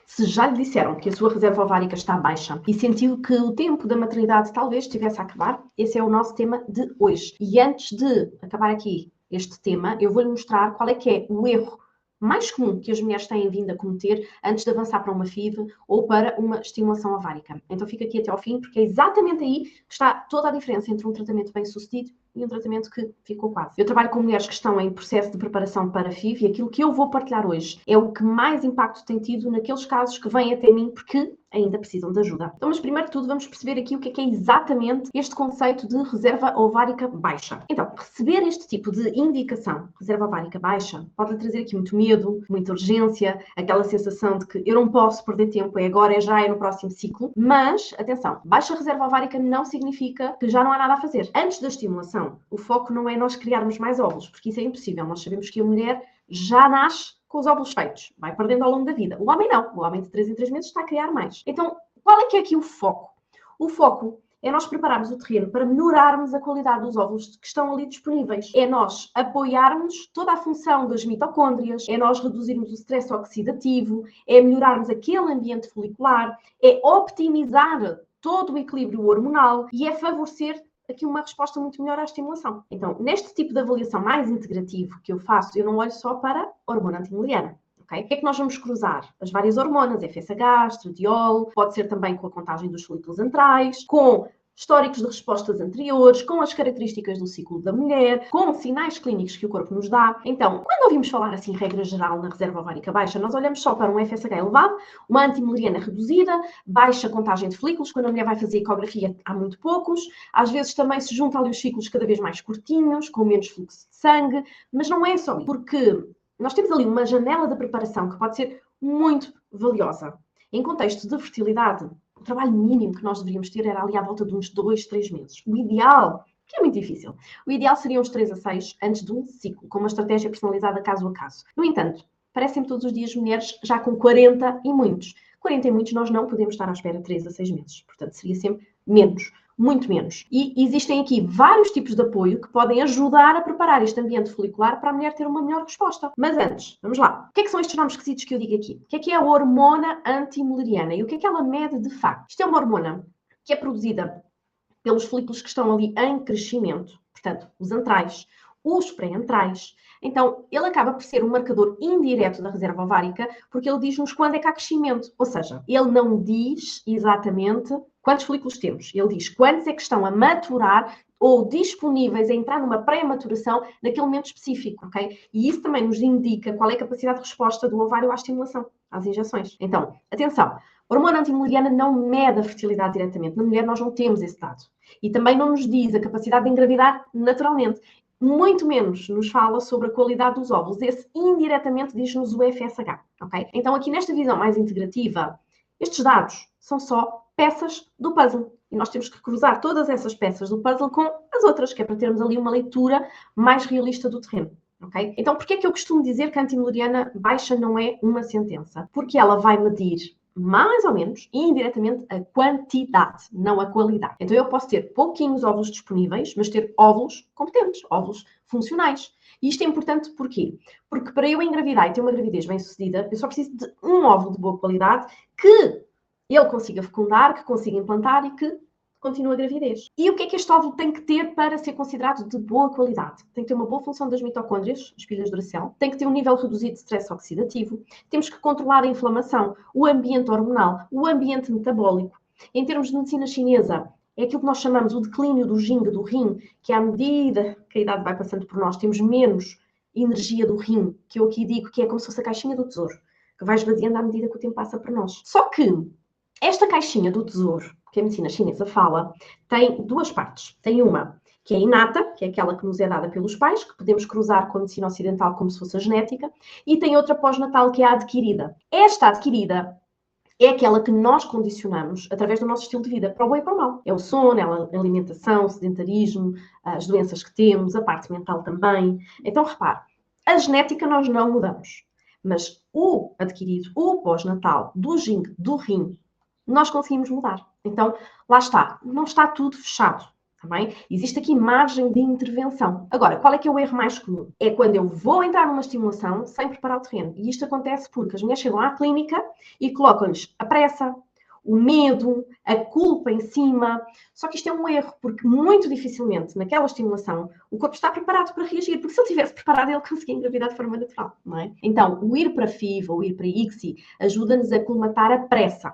Se já lhe disseram que a sua reserva ovárica está baixa e sentiu que o tempo da maternidade talvez estivesse a acabar, esse é o nosso tema de hoje. E antes de acabar aqui este tema, eu vou-lhe mostrar qual é que é o erro mais comum que as mulheres têm vindo a cometer antes de avançar para uma FIV ou para uma estimulação ovárica. Então fica aqui até ao fim, porque é exatamente aí que está toda a diferença entre um tratamento bem-sucedido e um tratamento que ficou quase. Eu trabalho com mulheres que estão em processo de preparação para FIV e aquilo que eu vou partilhar hoje é o que mais impacto tem tido naqueles casos que vêm até mim porque ainda precisam de ajuda. Então, mas primeiro de tudo, vamos perceber aqui o que é exatamente este conceito de reserva ovárica baixa. Então, receber este tipo de indicação, reserva ovárica baixa, pode trazer aqui muito medo, muita urgência, aquela sensação de que eu não posso perder tempo, é agora, é já, é no próximo ciclo. Mas, atenção, baixa reserva ovárica não significa que já não há nada a fazer. Antes da estimulação, o foco não é nós criarmos mais óvulos, porque isso é impossível. Nós sabemos que a mulher já nasce com os óvulos feitos, vai perdendo ao longo da vida. O homem não, o homem de 3 em 3 meses está a criar mais. Então, qual é que é aqui o foco? O foco é nós prepararmos o terreno para melhorarmos a qualidade dos óvulos que estão ali disponíveis. É nós apoiarmos toda a função das mitocôndrias, é nós reduzirmos o stress oxidativo, é melhorarmos aquele ambiente folicular, é optimizar todo o equilíbrio hormonal e é favorecer aqui uma resposta muito melhor à estimulação. Então, neste tipo de avaliação mais integrativo que eu faço, eu não olho só para a hormona antimileriana. Okay? O que é que nós vamos cruzar? As várias hormonas, FSH, estradiol, pode ser também com a contagem dos folículos antrais, com históricos de respostas anteriores, com as características do ciclo da mulher, com sinais clínicos que o corpo nos dá. Então, quando ouvimos falar assim, regra geral, na reserva ovárica baixa, nós olhamos só para um FSH elevado, uma antimileriana reduzida, baixa contagem de folículos, quando a mulher vai fazer ecografia há muito poucos, às vezes também se juntam ali os ciclos cada vez mais curtinhos, com menos fluxo de sangue, mas não é só isso, porque nós temos ali uma janela de preparação que pode ser muito valiosa. Em contexto de fertilidade, o trabalho mínimo que nós deveríamos ter era ali à volta de uns 2, 3 meses. O ideal, que é muito difícil, o ideal seria uns 3 a 6 antes de um ciclo, com uma estratégia personalizada caso a caso. No entanto, parecem-me todos os dias mulheres já com 40 e muitos. 40 e muitos nós não podemos estar à espera de 3 a 6 meses. Portanto, seria sempre menos. Muito menos. E existem aqui vários tipos de apoio que podem ajudar a preparar este ambiente folicular para a mulher ter uma melhor resposta. Mas antes, vamos lá. O que é que são estes nomes esquisitos que eu digo aqui? O que é a hormona antimileriana e o que é que ela mede de facto? Isto é uma hormona que é produzida pelos folículos que estão ali em crescimento, portanto, os antrais, os pré-antrais. Então, ele acaba por ser um marcador indireto da reserva ovárica, porque ele diz-nos quando é que há crescimento. Ou seja, ele não diz exatamente quantos folículos temos. Ele diz quantos é que estão a maturar ou disponíveis a entrar numa pré-maturação naquele momento específico, ok? E isso também nos indica qual é a capacidade de resposta do ovário à estimulação, às injeções. Então, atenção, a hormona antimileriana não mede a fertilidade diretamente. Na mulher nós não temos esse dado. E também não nos diz a capacidade de engravidar naturalmente. Muito menos nos fala sobre a qualidade dos óvulos. Esse indiretamente diz-nos o FSH, ok? Então, aqui nesta visão mais integrativa, estes dados são só peças do puzzle. E nós temos que cruzar todas essas peças do puzzle com as outras, que é para termos ali uma leitura mais realista do terreno. Okay? Então, porquê é que eu costumo dizer que a antimileriana baixa não é uma sentença? Porque ela vai medir mais ou menos, indiretamente, a quantidade, não a qualidade. Então, eu posso ter pouquinhos óvulos disponíveis, mas ter óvulos competentes, óvulos funcionais. E isto é importante porquê? Porque para eu engravidar e ter uma gravidez bem-sucedida, eu só preciso de um óvulo de boa qualidade que ele consiga fecundar, que consiga implantar e que continue a gravidez. E o que é que este óvulo tem que ter para ser considerado de boa qualidade? Tem que ter uma boa função das mitocôndrias, as pilhas de Duracell, tem que ter um nível reduzido de stress oxidativo, temos que controlar a inflamação, o ambiente hormonal, o ambiente metabólico. Em termos de medicina chinesa, é aquilo que nós chamamos o declínio do yin, do rim, que à medida que a idade vai passando por nós, temos menos energia do rim, que eu aqui digo que é como se fosse a caixinha do tesouro, que vai esvaziando à medida que o tempo passa por nós. Só que esta caixinha do tesouro, que a medicina chinesa fala, tem duas partes. Tem uma que é inata, que é aquela que nos é dada pelos pais, que podemos cruzar com a medicina ocidental como se fosse a genética, e tem outra pós-natal que é a adquirida. Esta adquirida é aquela que nós condicionamos através do nosso estilo de vida, para o bem e para o mal. É o sono, é a alimentação, o sedentarismo, as doenças que temos, a parte mental também. Então, repare, a genética nós não mudamos, mas o adquirido, o pós-natal, do yin, do rim, nós conseguimos mudar. Então, lá está. Não está tudo fechado. Tá bem? Existe aqui margem de intervenção. Agora, qual é que é o erro mais comum? É quando eu vou entrar numa estimulação sem preparar o terreno. E isto acontece porque as mulheres chegam à clínica e colocam-lhes a pressa, o medo, a culpa em cima. Só que isto é um erro, porque muito dificilmente naquela estimulação o corpo está preparado para reagir, porque se ele estivesse preparado ele conseguia engravidar de forma natural, não é? Então, o ir para FIV ou ir para ICSI ajuda-nos a colmatar a pressa,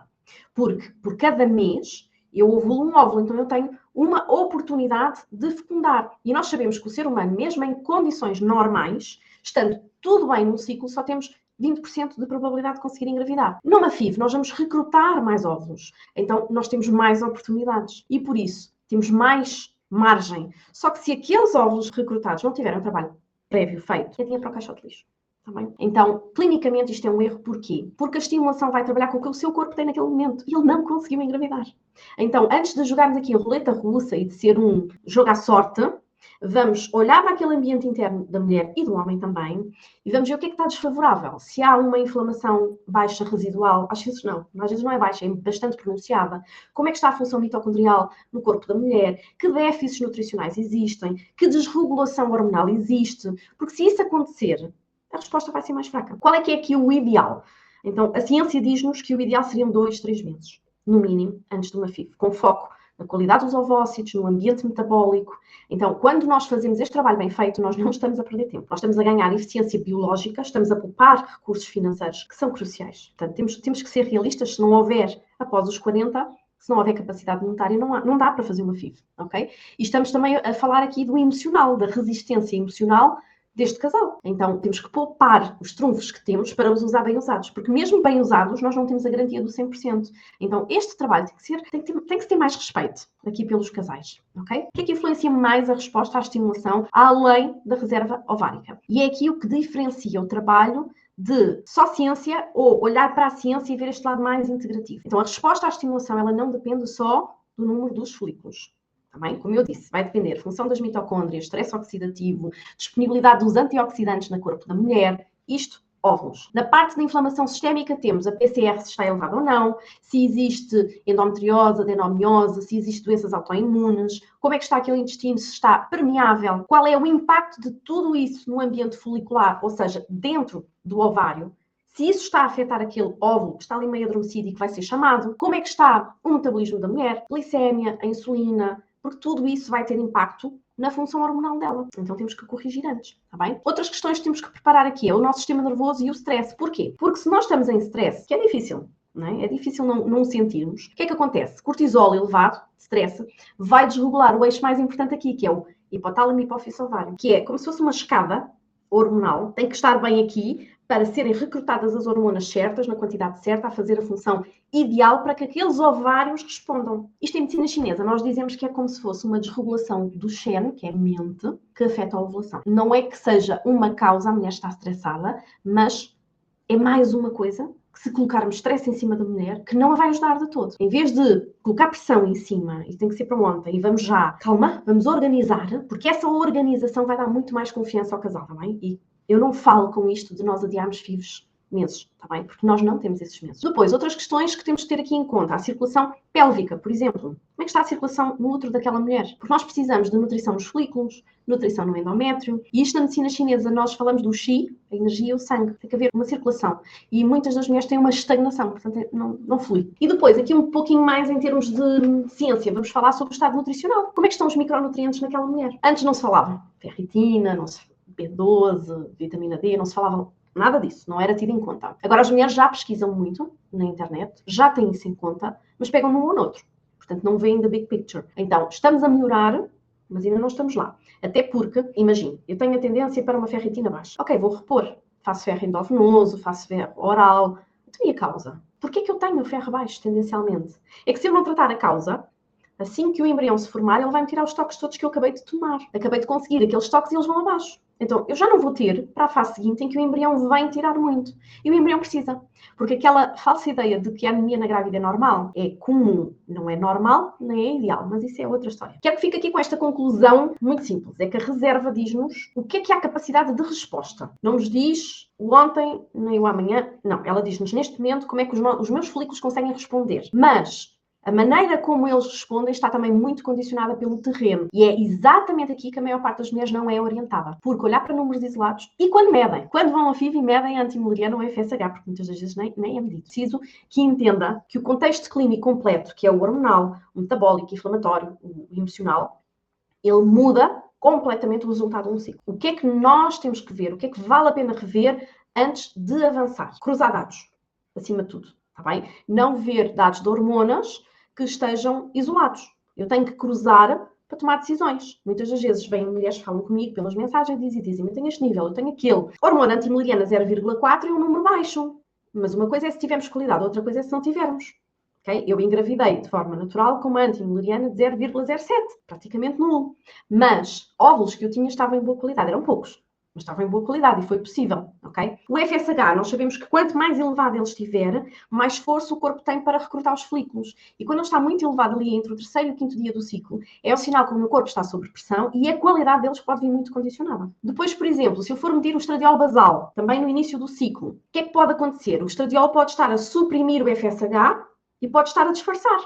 porque por cada mês eu ovulo um óvulo, então eu tenho uma oportunidade de fecundar. E nós sabemos que o ser humano, mesmo em condições normais, estando tudo bem no ciclo, só temos 20% de probabilidade de conseguir engravidar. Numa FIV, nós vamos recrutar mais óvulos. Então, nós temos mais oportunidades. E por isso, temos mais margem. Só que se aqueles óvulos recrutados não tiveram trabalho prévio feito, é dinheiro para o caixote de lixo. Tá bem? Então, clinicamente, isto é um erro. Porquê? Porque a estimulação vai trabalhar com o que o seu corpo tem naquele momento. E ele não conseguiu engravidar. Então, antes de jogarmos aqui a roleta russa e de ser um jogo à sorte, vamos olhar para aquele ambiente interno da mulher e do homem também e vamos ver o que é que está desfavorável. Se há uma inflamação baixa residual, às vezes não é baixa, é bastante pronunciada. Como é que está a função mitocondrial no corpo da mulher? Que déficits nutricionais existem? Que desregulação hormonal existe? Porque se isso acontecer, a resposta vai ser mais fraca. Qual é que é aqui o ideal? Então, a ciência diz-nos que o ideal seriam 2, 3 meses, no mínimo, antes de uma FIV, com foco na qualidade dos ovócitos, no ambiente metabólico. Então, quando nós fazemos este trabalho bem feito, nós não estamos a perder tempo. Nós estamos a ganhar eficiência biológica, estamos a poupar recursos financeiros, que são cruciais. Portanto, temos que ser realistas. Se não houver, após os 40, se não houver capacidade monetária, não dá para fazer uma FIV, ok? E estamos também a falar aqui do emocional, da resistência emocional deste casal. Então, temos que poupar os trunfos que temos para os usar bem usados, porque mesmo bem usados, nós não temos a garantia do 100%. Então, este trabalho tem que ter mais respeito aqui pelos casais, ok? O que é que influencia mais a resposta à estimulação, além da reserva ovárica? E é aqui o que diferencia o trabalho de só ciência ou olhar para a ciência e ver este lado mais integrativo. Então, a resposta à estimulação, ela não depende só do número dos folículos. Também, como eu disse, vai depender da função das mitocôndrias, estresse oxidativo, disponibilidade dos antioxidantes no corpo da mulher, isto, óvulos. Na parte da inflamação sistémica temos a PCR se está elevada ou não, se existe endometriose, adenomiose, se existe doenças autoimunes, como é que está aquele intestino, se está permeável, qual é o impacto de tudo isso no ambiente folicular, ou seja, dentro do ovário. Se isso está a afetar aquele óvulo que está ali meio adormecido e que vai ser chamado, como é que está o metabolismo da mulher, glicémia, a insulina, porque tudo isso vai ter impacto na função hormonal dela. Então temos que corrigir antes, está bem? Outras questões que temos que preparar aqui é o nosso sistema nervoso e o stress. Porquê? Porque se nós estamos em stress, que é difícil, não é? É difícil não sentirmos. O que é que acontece? Cortisol elevado, stress, vai desregular o eixo mais importante aqui, que é o hipotálamo e hipófise ovário, que é como se fosse uma escada hormonal, tem que estar bem aqui para serem recrutadas as hormonas certas, na quantidade certa, a fazer a função ideal para que aqueles ovários respondam. Isto em medicina chinesa, nós dizemos que é como se fosse uma desregulação do Shen, que é a mente, que afeta a ovulação. Não é que seja uma causa, a mulher está estressada, mas é mais uma coisa que se colocarmos stress em cima da mulher, que não a vai ajudar de todo. Em vez de colocar pressão em cima, e tem que ser para ontem, e vamos já, calma, vamos organizar, porque essa organização vai dar muito mais confiança ao casal, tá bem? E eu não falo com isto de nós adiarmos FIVs meses, tá bem? Porque nós não temos esses meses. Depois, outras questões que temos que ter aqui em conta. A circulação pélvica, por exemplo. Como é que está a circulação no útero daquela mulher? Porque nós precisamos de nutrição nos folículos, nutrição no endométrio. E isto na medicina chinesa, nós falamos do Qi, a energia e o sangue. Tem que haver uma circulação. E muitas das mulheres têm uma estagnação, portanto não flui. E depois, aqui um pouquinho mais em termos de ciência, vamos falar sobre o estado nutricional. Como é que estão os micronutrientes naquela mulher? Antes não se falava ferritina, não se B12, vitamina D, não se falava nada disso, não era tido em conta. Agora as mulheres já pesquisam muito na internet, já têm isso em conta, mas pegam num ou noutro. Portanto, não veem the big picture. Então, estamos a melhorar, mas ainda não estamos lá. Até porque, imagine, eu tenho a tendência para uma ferritina baixa. Ok, vou repor. Faço ferro endovenoso, faço ferro oral. Então, e a causa? Porquê é que eu tenho ferro baixo, tendencialmente? É que se eu não tratar a causa, assim que o embrião se formar, ele vai me tirar os toques todos que eu acabei de tomar. Acabei de conseguir aqueles toques e eles vão abaixo. Então, eu já não vou ter para a fase seguinte em que o embrião vem tirar muito. E o embrião precisa. Porque aquela falsa ideia de que a anemia na grávida é normal é comum. Não é normal, nem é ideal. Mas isso é outra história. Quero que fique aqui com esta conclusão muito simples. É que a reserva diz-nos o que é a capacidade de resposta. Não nos diz o ontem, nem o amanhã. Não, ela diz-nos neste momento como é que os meus folículos conseguem responder. Mas A maneira como eles respondem está também muito condicionada pelo terreno. E é exatamente aqui que a maior parte das mulheres não é orientada. Porque olhar para números isolados e quando medem. Quando vão a FIV e medem a antimileriana ou a FSH, porque muitas das vezes nem é medido. Preciso que entenda que o contexto clínico completo, que é o hormonal, o metabólico, inflamatório, o emocional, ele muda completamente o resultado de um ciclo. O que é que nós temos que ver? O que é que vale a pena rever antes de avançar? Cruzar dados, acima de tudo. Tá bem? Não ver dados de hormonas que estejam isolados. Eu tenho que cruzar para tomar decisões. Muitas das vezes vêm mulheres que falam comigo pelas mensagens e dizem, eu tenho este nível, eu tenho aquele. Hormona antimileriana 0,4 é um número baixo. Mas uma coisa é se tivermos qualidade, outra coisa é se não tivermos. Okay? Eu engravidei de forma natural com uma antimileriana de 0,07, praticamente nulo. Mas óvulos que eu tinha estavam em boa qualidade, eram poucos. Mas estavam em boa qualidade e foi possível, ok? O FSH, nós sabemos que quanto mais elevado ele estiver, mais força o corpo tem para recrutar os folículos. E quando ele está muito elevado ali entre o terceiro e o quinto dia do ciclo, é o sinal que o meu corpo está sob pressão e a qualidade deles pode vir muito condicionada. Depois, por exemplo, se eu for medir o estradiol basal, também no início do ciclo, o que é que pode acontecer? O estradiol pode estar a suprimir o FSH e pode estar a disfarçar.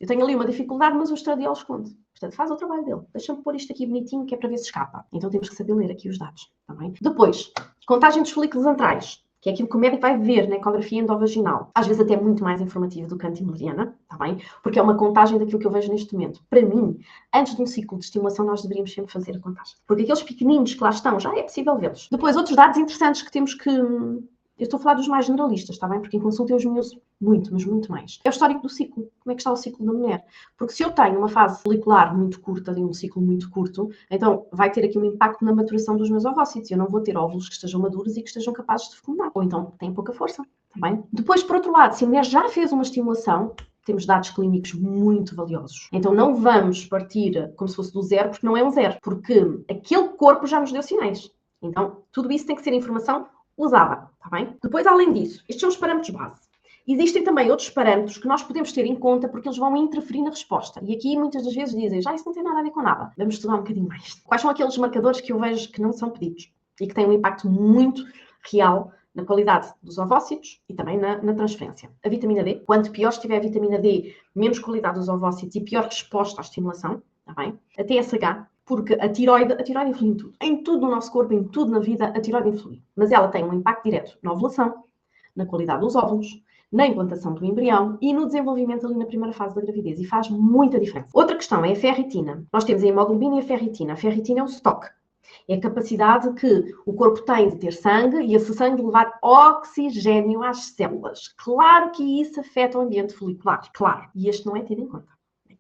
Eu tenho ali uma dificuldade, mas o estradiol esconde. Portanto, faz o trabalho dele. Deixa-me pôr isto aqui bonitinho, que é para ver se escapa. Então temos que saber ler aqui os dados. Tá bem? Depois, contagem dos folículos antrais, que é aquilo que o médico vai ver na ecografia endovaginal. Às vezes até muito mais informativo do que a antimileriana, tá bem? Porque é uma contagem daquilo que eu vejo neste momento. Para mim, antes de um ciclo de estimulação, nós deveríamos sempre fazer a contagem. Porque aqueles pequeninos que lá estão, já é possível vê-los. Depois, outros dados interessantes que temos que... Eu estou a falar dos mais generalistas, está bem? Porque em consulta eu os meus muito, mas muito mais. É o histórico do ciclo. Como é que está o ciclo da mulher? Porque se eu tenho uma fase folicular muito curta, de um ciclo muito curto, então vai ter aqui um impacto na maturação dos meus ovócitos. Eu não vou ter óvulos que estejam maduros e que estejam capazes de fecundar. Ou então têm pouca força, está bem? Depois, por outro lado, se a mulher já fez uma estimulação, temos dados clínicos muito valiosos. Então não vamos partir como se fosse do zero, porque não é um zero. Porque aquele corpo já nos deu sinais. Então, tudo isso tem que ser informação usada, está bem? Depois, além disso, estes são os parâmetros base. Existem também outros parâmetros que nós podemos ter em conta porque eles vão interferir na resposta. E aqui muitas das vezes dizem, já isso não tem nada a ver com nada. Vamos estudar um bocadinho mais. Quais são aqueles marcadores que eu vejo que não são pedidos e que têm um impacto muito real na qualidade dos ovócitos e também na transferência? A vitamina D. Quanto pior estiver a vitamina D, menos qualidade dos ovócitos e pior resposta à estimulação. Está bem? A TSH. Porque a tiroide influi em tudo. Em tudo no nosso corpo, em tudo na vida, a tiroide influi. Mas ela tem um impacto direto na ovulação, na qualidade dos óvulos, na implantação do embrião e no desenvolvimento ali na primeira fase da gravidez. E faz muita diferença. Outra questão é a ferritina. Nós temos a hemoglobina e a ferritina. A ferritina é o estoque. É a capacidade que o corpo tem de ter sangue e esse sangue levar oxigênio às células. Claro que isso afeta o ambiente folicular. Claro. E este não é tido em conta.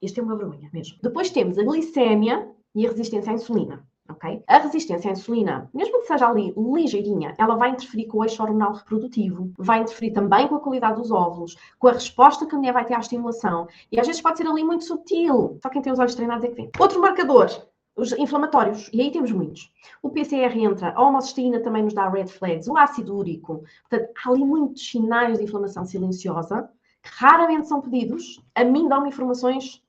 Este é uma vergonha mesmo. Depois temos a glicémia e a resistência à insulina, ok? A resistência à insulina, mesmo que seja ali ligeirinha, ela vai interferir com o eixo hormonal reprodutivo, vai interferir também com a qualidade dos óvulos, com a resposta que a mulher vai ter à estimulação, e às vezes pode ser ali muito sutil, só quem tem os olhos treinados é que vê. Outro marcador, os inflamatórios, e aí temos muitos. O PCR entra, a homocisteína também nos dá red flags, o ácido úrico, portanto, há ali muitos sinais de inflamação silenciosa, que raramente são pedidos, a mim dão-me informações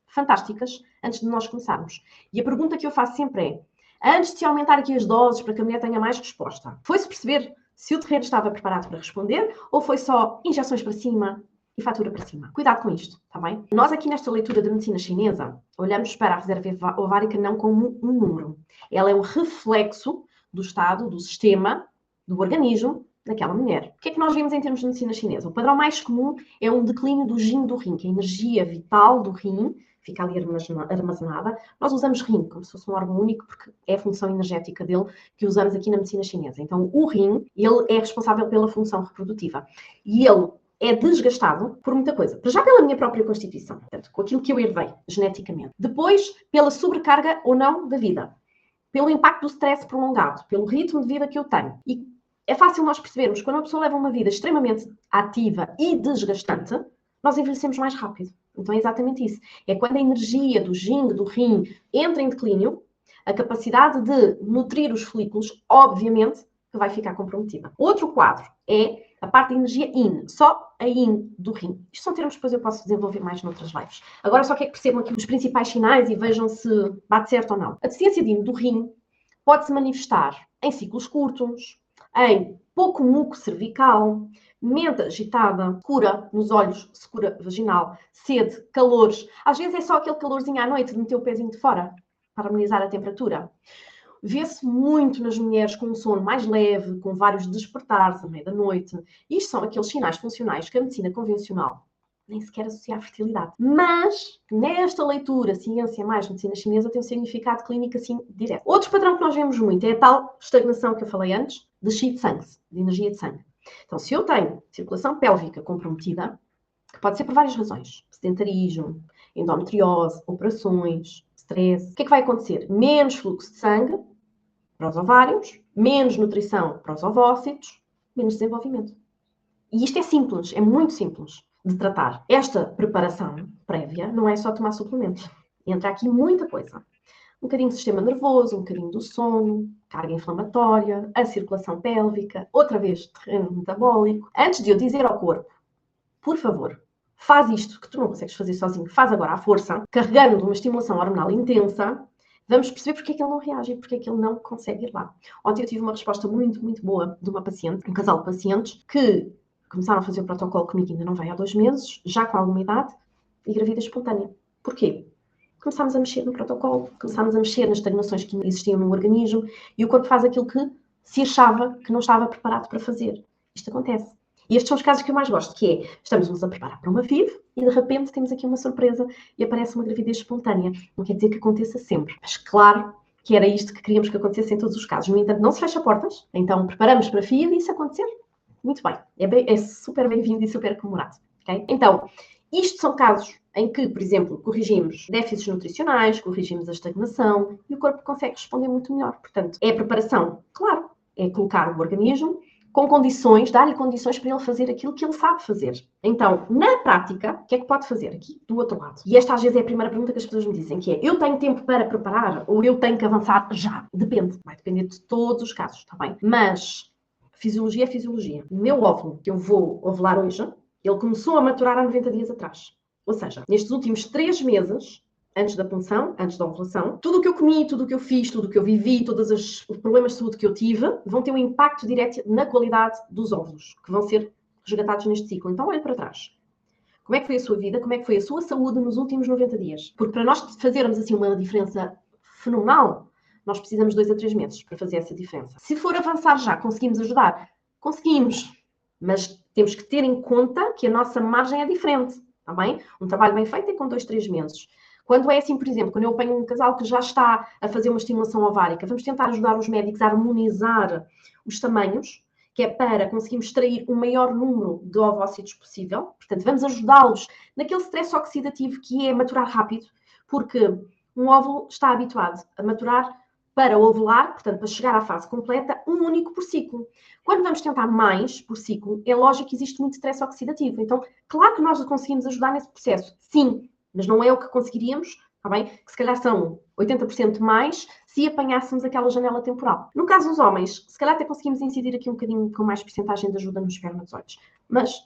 fantásticas antes de nós começarmos. E a pergunta que eu faço sempre é, antes de se aumentar aqui as doses para que a mulher tenha mais resposta, foi-se perceber se o terreno estava preparado para responder ou foi só injeções para cima e fatura para cima? Cuidado com isto, está bem? Nós aqui nesta leitura da medicina chinesa olhamos para a reserva ovárica não como um número. Ela é um reflexo do estado, do sistema, do organismo daquela mulher. O que é que nós vimos em termos de medicina chinesa? O padrão mais comum é um declínio do yin do rim, que é a energia vital do rim fica ali armazenada. Nós usamos rim como se fosse um órgão único, porque é a função energética dele que usamos aqui na medicina chinesa. Então, o rim, ele é responsável pela função reprodutiva. E ele é desgastado por muita coisa. Já pela minha própria constituição, portanto, com aquilo que eu herdei geneticamente. Depois, pela sobrecarga ou não da vida. Pelo impacto do stress prolongado, pelo ritmo de vida que eu tenho. E é fácil nós percebermos, quando uma pessoa leva uma vida extremamente ativa e desgastante, nós envelhecemos mais rápido. Então é exatamente isso. É quando a energia do yin, do rim, entra em declínio, a capacidade de nutrir os folículos, obviamente, que vai ficar comprometida. Outro quadro é a parte de energia yin, só a yin do rim. Isto são termos que depois eu posso desenvolver mais noutras lives. Agora só quero que percebam aqui os principais sinais e vejam se bate certo ou não. A deficiência de yin do rim pode se manifestar em ciclos curtos, em pouco muco cervical, mente agitada, secura nos olhos, secura vaginal, sede, calores. Às vezes é só aquele calorzinho à noite de meter o pezinho de fora para harmonizar a temperatura. Vê-se muito nas mulheres com um sono mais leve, com vários despertares à meia da noite. Isto são aqueles sinais funcionais que a medicina convencional nem sequer associa à fertilidade. Mas, nesta leitura, ciência mais medicina chinesa, tem um significado clínico assim direto. Outro padrão que nós vemos muito é a tal estagnação que eu falei antes, de chi de sangue, de energia de sangue. Então, se eu tenho circulação pélvica comprometida, que pode ser por várias razões, sedentarismo, endometriose, operações, stress, o que é que vai acontecer? Menos fluxo de sangue para os ovários, menos nutrição para os ovócitos, menos desenvolvimento. E isto é simples, é muito simples de tratar. Esta preparação prévia não é só tomar suplementos. Entra aqui muita coisa. Um bocadinho do sistema nervoso, um bocadinho do sono, carga inflamatória, a circulação pélvica, outra vez terreno metabólico. Antes de eu dizer ao corpo, por favor, faz isto que tu não consegues fazer sozinho, faz agora à força, carregando uma estimulação hormonal intensa, vamos perceber porque é que ele não reage e porque é que ele não consegue ir lá. Ontem eu tive uma resposta muito, muito boa de uma paciente, um casal de pacientes, que começaram a fazer o protocolo comigo, ainda não vai há 2 meses, já com alguma idade, e gravidez espontânea. Porquê? Começámos a mexer no protocolo, começámos a mexer nas estagnações que existiam no organismo, e o corpo faz aquilo que se achava que não estava preparado para fazer. Isto acontece. E estes são os casos que eu mais gosto, que é, estamos-nos a preparar para uma FIV, e de repente temos aqui uma surpresa, e aparece uma gravidez espontânea. Não quer dizer que aconteça sempre. Mas claro que era isto que queríamos que acontecesse em todos os casos. No entanto, não se fecha portas, então preparamos para a FIV, e se acontecer, muito bem, é super bem-vindo e super comemorado. Okay? Então, isto são casos em que, por exemplo, corrigimos déficits nutricionais, corrigimos a estagnação e o corpo consegue responder muito melhor. Portanto, é a preparação, claro, é colocar o organismo com condições, dar-lhe condições para ele fazer aquilo que ele sabe fazer. Então, na prática, o que é que pode fazer aqui, do outro lado? E esta às vezes é a primeira pergunta que as pessoas me dizem, que é, eu tenho tempo para preparar ou eu tenho que avançar já? Depende, vai depender de todos os casos, está bem? Mas fisiologia é fisiologia. O meu óvulo, que eu vou ovular hoje, ele começou a maturar há 90 dias atrás. Ou seja, nestes últimos 3 meses, antes da punção, antes da ovulação, tudo o que eu comi, tudo o que eu fiz, tudo o que eu vivi, todos os problemas de saúde que eu tive, vão ter um impacto direto na qualidade dos óvulos, que vão ser resgatados neste ciclo. Então, olhe para trás. Como é que foi a sua vida? Como é que foi a sua saúde nos últimos 90 dias? Porque para nós fazermos assim uma diferença fenomenal, nós precisamos de 2 a 3 meses para fazer essa diferença. Se for avançar já, conseguimos ajudar? Conseguimos. Mas temos que ter em conta que a nossa margem é diferente, está bem? Um trabalho bem feito é com 2, 3 meses. Quando é assim, por exemplo, quando eu apanho um casal que já está a fazer uma estimulação ovárica, vamos tentar ajudar os médicos a harmonizar os tamanhos, que é para conseguirmos extrair o maior número de ovócitos possível. Portanto, vamos ajudá-los naquele stress oxidativo que é maturar rápido, porque um óvulo está habituado a maturar para ovular, portanto, para chegar à fase completa, um único por ciclo. Quando vamos tentar mais por ciclo, é lógico que existe muito stress oxidativo. Então, claro que nós o conseguimos ajudar nesse processo, sim, mas não é o que conseguiríamos, está bem? Que se calhar são 80% mais se apanhássemos aquela janela temporal. No caso dos homens, se calhar até conseguimos incidir aqui um bocadinho com mais porcentagem de ajuda nos espermatozoides. Mas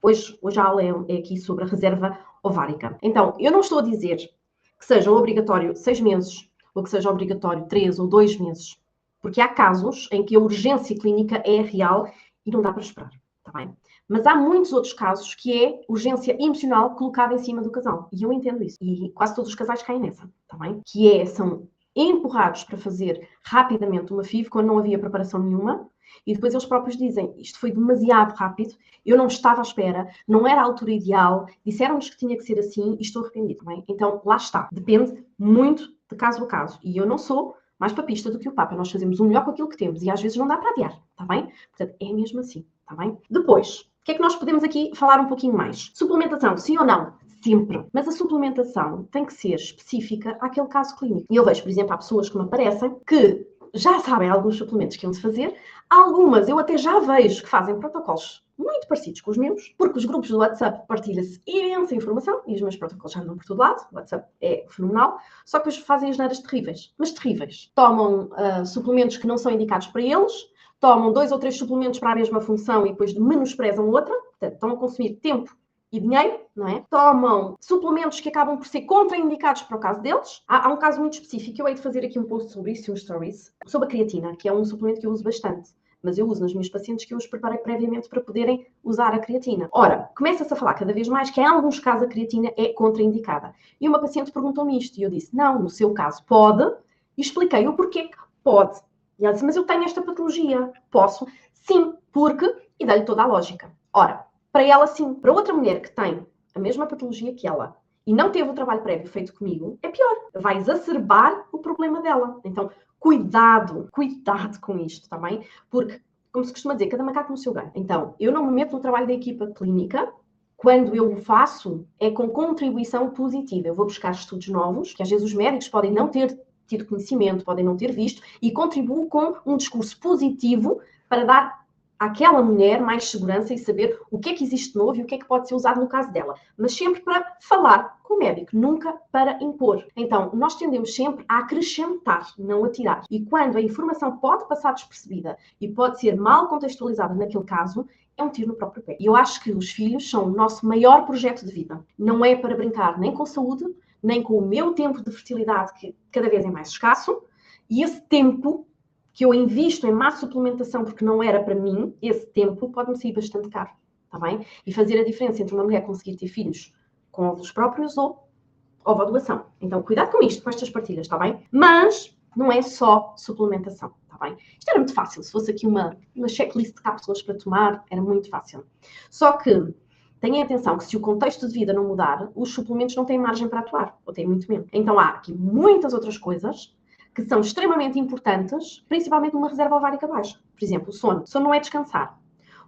hoje a aula é aqui sobre a reserva ovárica. Então, eu não estou a dizer que seja obrigatório 6 meses ou que seja obrigatório 3 ou 2 meses, porque há casos em que a urgência clínica é real e não dá para esperar, está bem? Mas há muitos outros casos que é urgência emocional colocada em cima do casal. E eu entendo isso. E quase todos os casais caem nessa, está bem? São empurrados para fazer rapidamente uma FIV quando não havia preparação nenhuma. E depois eles próprios dizem, isto foi demasiado rápido, eu não estava à espera, não era a altura ideal, disseram-nos que tinha que ser assim e estou arrependido, está bem? Então, lá está. Depende muito de caso a caso. E eu não sou mais papista do que o Papa. Nós fazemos o melhor com aquilo que temos e às vezes não dá para adiar, está bem? Portanto, é mesmo assim, está bem? Depois, o que é que nós podemos aqui falar um pouquinho mais? Suplementação, sim ou não? Sempre. Mas a suplementação tem que ser específica àquele caso clínico. E eu vejo, por exemplo, há pessoas que me aparecem que já sabem alguns suplementos que iam-se fazer. Algumas eu até já vejo que fazem protocolos muito parecidos com os meus, porque os grupos do WhatsApp partilham-se imensa informação e os meus protocolos já andam por todo lado. O WhatsApp é fenomenal. Só que depois fazem asneiras terríveis. Mas terríveis. Tomam suplementos que não são indicados para eles, tomam 2 ou 3 suplementos para a mesma função e depois menosprezam outra. Portanto, estão a consumir tempo e dinheiro, não é? Tomam suplementos que acabam por ser contraindicados para o caso deles. Há um caso muito específico, eu hei de fazer aqui um post sobre isso, um stories, sobre a creatina, que é um suplemento que eu uso bastante. mas eu uso nas minhas pacientes que eu os preparei previamente para poderem usar a creatina. Ora, começa-se a falar cada vez mais que em alguns casos a creatina é contraindicada. E uma paciente perguntou-me isto e eu disse, não, no seu caso pode, e expliquei o porquê que pode. E ela disse, mas eu tenho esta patologia, posso? Sim, porque... E dei-lhe toda a lógica. Ora, para ela sim, para outra mulher que tem a mesma patologia que ela e não teve o trabalho prévio feito comigo, é pior. Vai exacerbar o problema dela. Então, cuidado com isto, tá bem? Porque, como se costuma dizer, cada macaco no seu galho. Então, eu não me meto no trabalho da equipa clínica. Quando eu o faço, é com contribuição positiva. Eu vou buscar estudos novos, que às vezes os médicos podem não ter tido conhecimento, podem não ter visto, e contribuo com um discurso positivo para dar àquela mulher mais segurança e saber o que é que existe de novo e o que é que pode ser usado no caso dela. Mas sempre para falar com o médico, nunca para impor. Então, nós tendemos sempre a acrescentar, não a tirar. E quando a informação pode passar despercebida e pode ser mal contextualizada naquele caso, é um tiro no próprio pé. E eu acho que os filhos são o nosso maior projeto de vida. Não é para brincar nem com saúde, nem com o meu tempo de fertilidade, que cada vez é mais escasso, e esse tempo que eu invisto em má suplementação porque não era para mim, esse tempo pode-me sair bastante caro, está bem? E fazer a diferença entre uma mulher conseguir ter filhos com óvulos próprios ou ovodoação. Então, cuidado com isto, com estas partilhas, está bem? Mas não é só suplementação, está bem? Isto era muito fácil. Se fosse aqui uma checklist de cápsulas para tomar, era muito fácil. Só que tenham atenção que se o contexto de vida não mudar, os suplementos não têm margem para atuar, ou têm muito menos. Então, há aqui muitas outras coisas que são extremamente importantes, principalmente numa reserva ovárica baixa. Por exemplo, o sono. O sono não é descansar.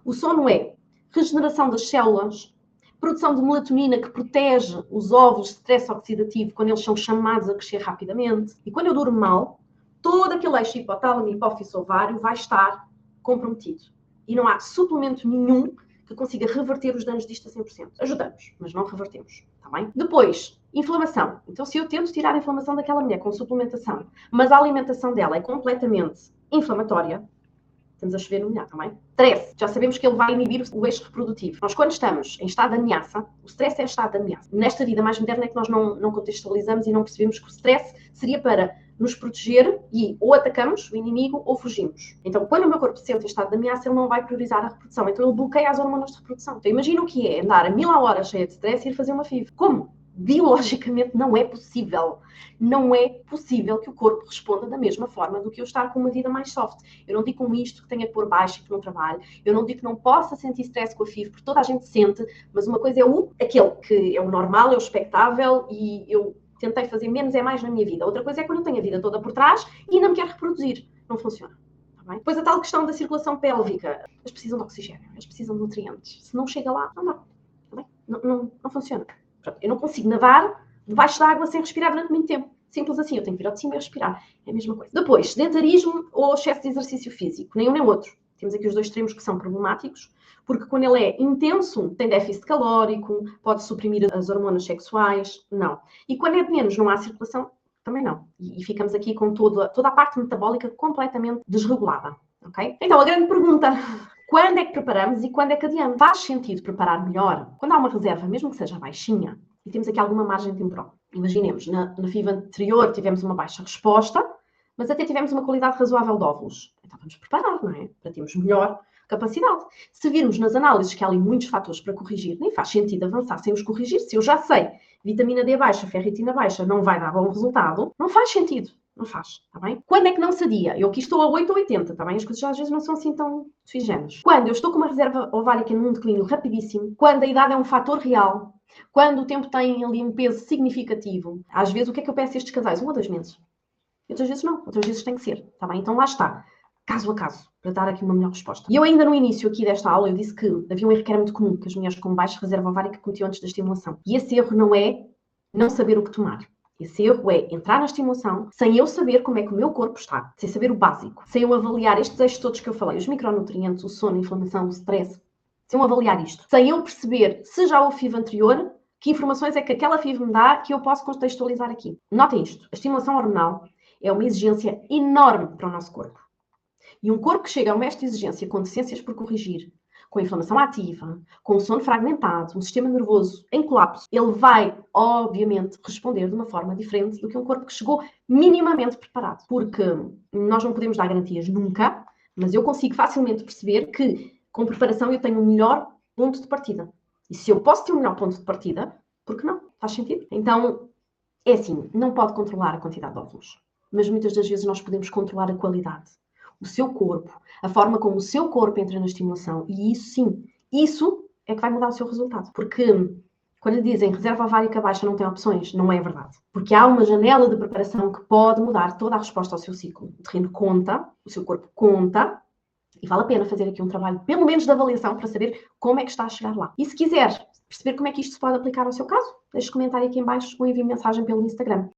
O sono é regeneração das células, produção de melatonina que protege os óvulos de stress oxidativo quando eles são chamados a crescer rapidamente. E quando eu durmo mal, todo aquele eixo hipotálamo, hipófise, ovário vai estar comprometido. E não há suplemento nenhum que consiga reverter os danos disto a 100%. Ajudamos, mas não revertemos, está bem? Depois, inflamação. Então, se eu tento tirar a inflamação daquela mulher com suplementação, mas a alimentação dela é completamente inflamatória, estamos a chover no molhado, está bem? Stress. Já sabemos que ele vai inibir o eixo reprodutivo. Nós, quando estamos em estado de ameaça, o stress é estado de ameaça. Nesta vida mais moderna é que nós não contextualizamos e não percebemos que o stress seria para nos proteger e ou atacamos o inimigo ou fugimos. Então, quando o meu corpo se sente em estado de ameaça, ele não vai priorizar a reprodução. Então, ele bloqueia as hormonas de reprodução. Então, imagina o que é andar a 1000 a hora cheia de stress e ir fazer uma FIV. Como? Biologicamente não é possível. Não é possível que o corpo responda da mesma forma do que eu estar com uma vida mais soft. Eu não digo com isto que tenha que pôr baixo e que não trabalhe. Eu não digo que não possa sentir stress com a FIV, porque toda a gente sente, mas uma coisa é aquele que é o normal, é o expectável e eu tentei fazer menos é mais na minha vida. Outra coisa é quando eu tenho a vida toda por trás e ainda me quero reproduzir. Não funciona. Tá bem? Depois a tal questão da circulação pélvica. Elas precisam de oxigênio, elas precisam de nutrientes. Se não chega lá, não dá. Tá bem? Não funciona. Pronto, eu não consigo nadar debaixo da água sem respirar durante muito tempo. Simples assim, eu tenho que vir ao de cima e respirar. É a mesma coisa. Depois, sedentarismo ou excesso de exercício físico. Nem um nem outro. Temos aqui os dois extremos que são problemáticos, porque quando ele é intenso, tem déficit calórico, pode suprimir as hormonas sexuais, não. E quando é de menos, não há circulação, também não. E ficamos aqui com toda a parte metabólica completamente desregulada, ok? Então, a grande pergunta, quando é que preparamos e quando é que adiamos? Faz sentido preparar melhor quando há uma reserva, mesmo que seja baixinha, e temos aqui alguma margem temporal. Imaginemos, na FIV anterior tivemos uma baixa resposta, mas até tivemos uma qualidade razoável de óvulos. Então vamos preparar, não é? Para termos melhor capacidade. Se virmos nas análises que há ali muitos fatores para corrigir, nem faz sentido avançar sem os corrigir. Se eu já sei, vitamina D baixa, ferritina baixa, não vai dar bom resultado, não faz sentido. Não faz, está bem? Quando é que não se adia? Eu aqui estou a 8 ou 80, está bem? As coisas às vezes não são assim tão sui generis. Quando eu estou com uma reserva ovárica num declínio rapidíssimo, quando a idade é um fator real, quando o tempo tem ali um peso significativo, às vezes o que é que eu peço a estes casais? 1 ou 2 meses. Outras vezes não, outras vezes tem que ser, está bem? Então lá está, caso a caso, para dar aqui uma melhor resposta. E eu ainda no início aqui desta aula, eu disse que havia um erro que era muito comum, que as mulheres com baixa reserva ovárica cometiam antes da estimulação. E esse erro não é não saber o que tomar. Esse erro é entrar na estimulação sem eu saber como é que o meu corpo está, sem saber o básico, sem eu avaliar estes eixos todos que eu falei, os micronutrientes, o sono, a inflamação, o stress, sem eu avaliar isto, sem eu perceber se já houve FIV anterior, que informações é que aquela FIV me dá que eu posso contextualizar aqui. Notem isto, a estimulação hormonal é uma exigência enorme para o nosso corpo. E um corpo que chega a uma esta exigência com deficiências por corrigir, com inflamação ativa, com o sono fragmentado, um sistema nervoso em colapso, ele vai, obviamente, responder de uma forma diferente do que um corpo que chegou minimamente preparado. Porque nós não podemos dar garantias nunca, Mas eu consigo facilmente perceber que, com preparação, eu tenho um melhor ponto de partida. E se eu posso ter um melhor ponto de partida, por que não? Faz sentido? Então, é assim, não pode controlar a quantidade de óvulos, mas muitas das vezes nós podemos controlar a qualidade. O seu corpo, a forma como o seu corpo entra na estimulação, e isso sim, isso é que vai mudar o seu resultado. Porque quando lhe dizem reserva ovárica baixa não tem opções, não é verdade. Porque há uma janela de preparação que pode mudar toda a resposta ao seu ciclo. O terreno conta, o seu corpo conta, e vale a pena fazer aqui um trabalho, pelo menos de avaliação, para saber como é que está a chegar lá. E se quiser perceber como é que isto se pode aplicar ao seu caso, deixe comentário aqui em baixo ou envie mensagem pelo Instagram.